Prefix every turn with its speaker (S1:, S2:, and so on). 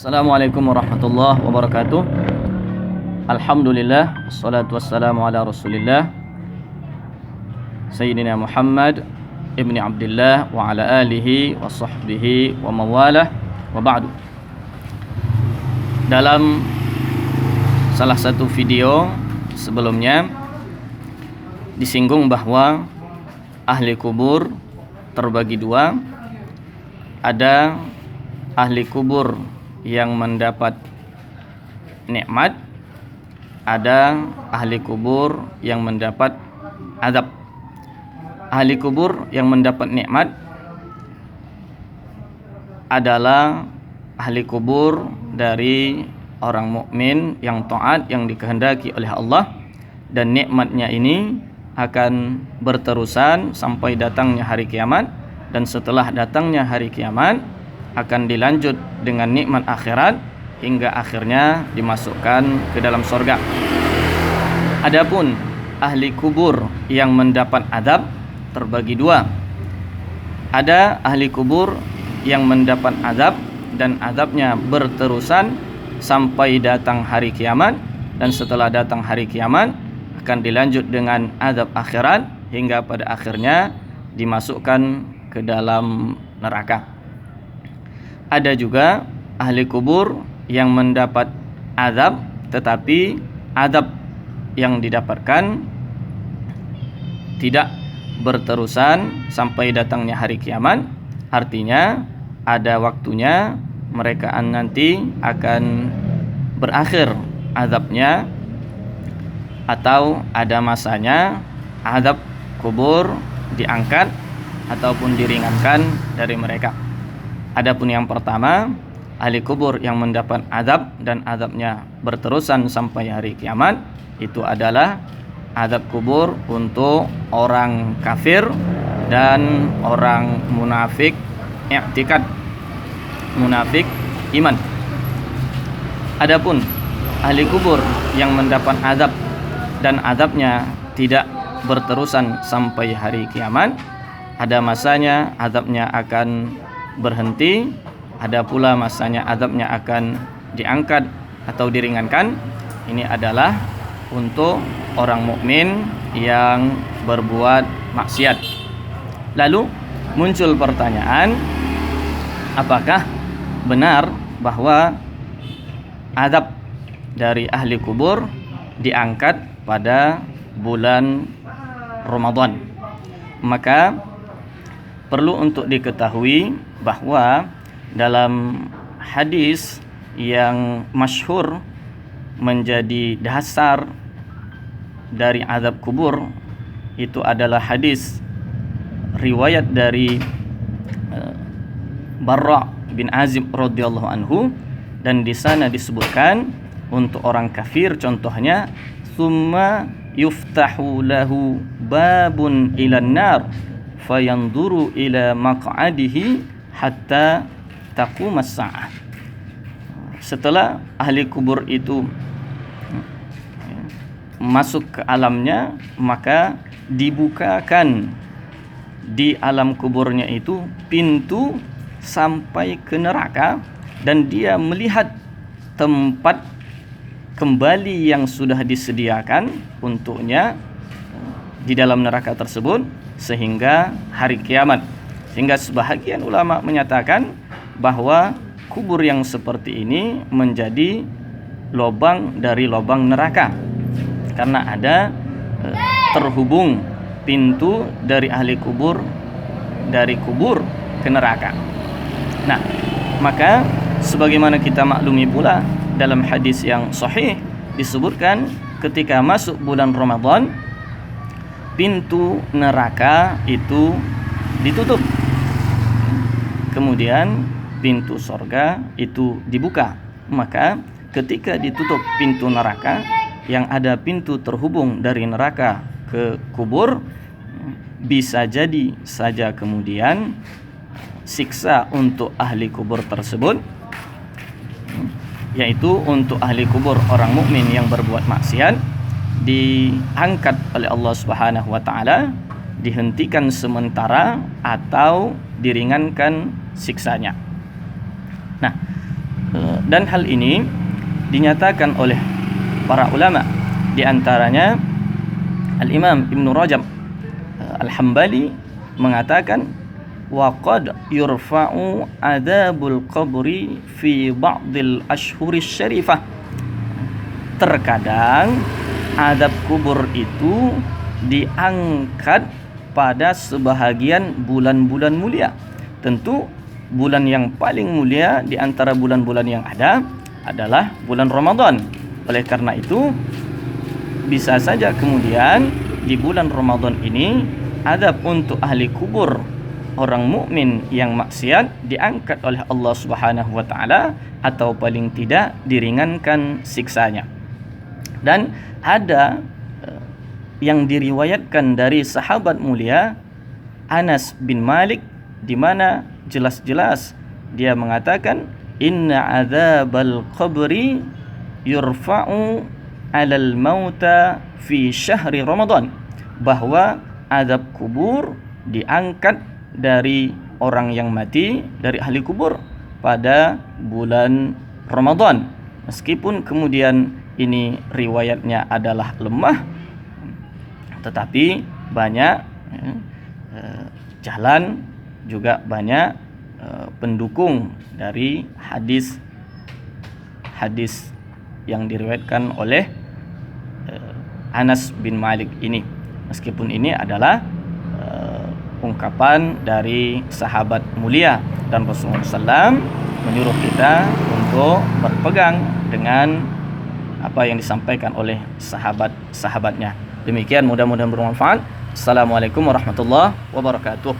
S1: Assalamualaikum warahmatullahi wabarakatuh. Alhamdulillah, wassalatu wassalamu ala rasulillah Sayyidina Muhammad ibni Abdullah wa ala alihi wa sahbihi wa mawalah wa ba'du. Dalam salah satu video sebelumnya disinggung bahwa ahli kubur terbagi dua. Ada ahli kubur yang mendapat nikmat, ada ahli kubur yang mendapat azab. Ahli kubur yang mendapat nikmat adalah ahli kubur dari orang mukmin yang taat, yang dikehendaki oleh Allah, dan nikmatnya ini akan berterusan sampai datangnya hari kiamat, dan setelah datangnya hari kiamat akan dilanjut dengan nikmat akhirat hingga akhirnya dimasukkan ke dalam surga. Adapun ahli kubur yang mendapat azab terbagi dua. Ada ahli kubur yang mendapat azab dan azabnya berterusan sampai datang hari kiamat, dan setelah datang hari kiamat akan dilanjut dengan azab akhirat hingga pada akhirnya dimasukkan ke dalam neraka. Ada juga ahli kubur yang mendapat azab, tetapi azab yang didapatkan tidak berterusan sampai datangnya hari kiamat. Artinya ada waktunya mereka nanti akan berakhir azabnya, atau ada masanya azab kubur diangkat ataupun diringankan dari mereka. Adapun yang pertama, ahli kubur yang mendapat azab dan azabnya berterusan sampai hari kiamat, itu adalah azab kubur untuk orang kafir dan orang munafik i'tikad, munafik iman. Adapun ahli kubur yang mendapat azab dan azabnya tidak berterusan sampai hari kiamat, ada masanya azabnya akan berhenti, ada pula masanya azabnya akan diangkat atau diringankan. Ini adalah untuk orang mukmin yang berbuat maksiat. Lalu muncul pertanyaan, apakah benar bahwa azab dari ahli kubur diangkat pada bulan Ramadan? Maka perlu untuk diketahui bahwa dalam hadis yang masyhur menjadi dasar dari azab kubur, itu adalah hadis riwayat dari Barra bin Azib radhiyallahu anhu, dan di sana disebutkan untuk orang kafir contohnya, summa yuftahu lahu babun ilan nar fayanzuru ila maq'adihi hatta taqumas sa'ah. Setelah ahli kubur itu masuk ke alamnya, maka dibukakan di alam kuburnya itu pintu sampai ke neraka, dan dia melihat tempat kembali yang sudah disediakan untuknya di dalam neraka tersebut sehingga hari kiamat. Sehingga sebahagian ulama menyatakan bahwa kubur yang seperti ini menjadi lubang dari lubang neraka, karena ada terhubung pintu dari ahli kubur dari kubur ke neraka. Nah, maka sebagaimana kita maklumi pula dalam hadis yang sahih disebutkan ketika masuk bulan Ramadan, pintu neraka itu ditutup, kemudian pintu surga itu dibuka. Maka ketika ditutup pintu neraka, yang ada pintu terhubung dari neraka ke kubur, bisa jadi saja kemudian siksa untuk ahli kubur tersebut, yaitu untuk ahli kubur orang mukmin yang berbuat maksiat, diangkat oleh Allah Subhanahu wa taala, dihentikan sementara atau diringankan siksanya. Nah, Dan hal ini dinyatakan oleh para ulama, di antaranya Al-Imam Ibn Rajab Al-Hambali mengatakan waqad yurfa'u adabul qabri fi ba'dil ashhuris syarifah. Terkadang adab kubur itu diangkat pada sebahagian bulan-bulan mulia. Tentu bulan yang paling mulia di antara bulan-bulan yang ada adalah bulan Ramadan. Oleh karena itu, bisa saja kemudian di bulan Ramadan ini adab untuk ahli kubur orang mukmin yang maksiat diangkat oleh Allah Subhanahu wa taala, atau paling tidak diringankan siksanya. Dan ada yang diriwayatkan dari sahabat mulia Anas bin Malik, di mana jelas-jelas dia mengatakan inna adzabal qabri yurfa'u 'alal mauta fi syahri Ramadan, bahwa azab kubur diangkat dari orang yang mati, dari ahli kubur pada bulan Ramadan. Meskipun kemudian ini riwayatnya adalah lemah, tetapi banyak jalan, juga banyak pendukung dari hadis yang diriwayatkan oleh Anas bin Malik ini. Meskipun ini adalah ungkapan dari sahabat mulia, dan Rasulullah SAW menyuruh kita untuk berpegang dengan apa yang disampaikan oleh sahabat-sahabatnya. Demikian, mudah-mudahan bermanfaat. Assalamualaikum warahmatullahi wabarakatuh.